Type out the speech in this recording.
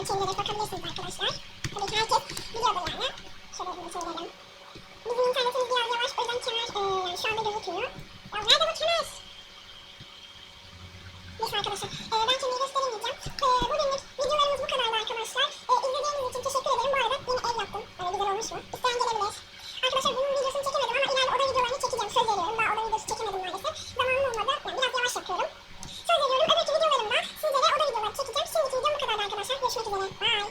çevirerek bakabilirsiniz arkadaşlar. Tabii ki herkes biliyordur yani. Şöyle bunu çevirelim. Bizim internetimiz biraz yavaş, o yüzden kemer şu anda gözükmüyor. Ya nerede bu kemer? Neyse arkadaşlar, ben kemeri gösteremeyeceğim. Bugünlük videolarımız bu kadardı arkadaşlar. İzlediğiniz için teşekkür ederim. Bu arada yeni ev yaptım. Güzel olmuş mu? İsteyen gelebilir. Arkadaşlar bunun videosunu çekemedim ama ileride oda videolarını çekeceğim. Söz veriyorum. Daha oda videosu çekemedim maalesef. Zamanım olmadı. Yani biraz yavaş yapıyorum. Söz veriyorum. Öbürkü videolarımda sizlere oda videoları çekeceğim. Şimdiki videom bu kadardı arkadaşlar. Görüşmek üzere. Bye.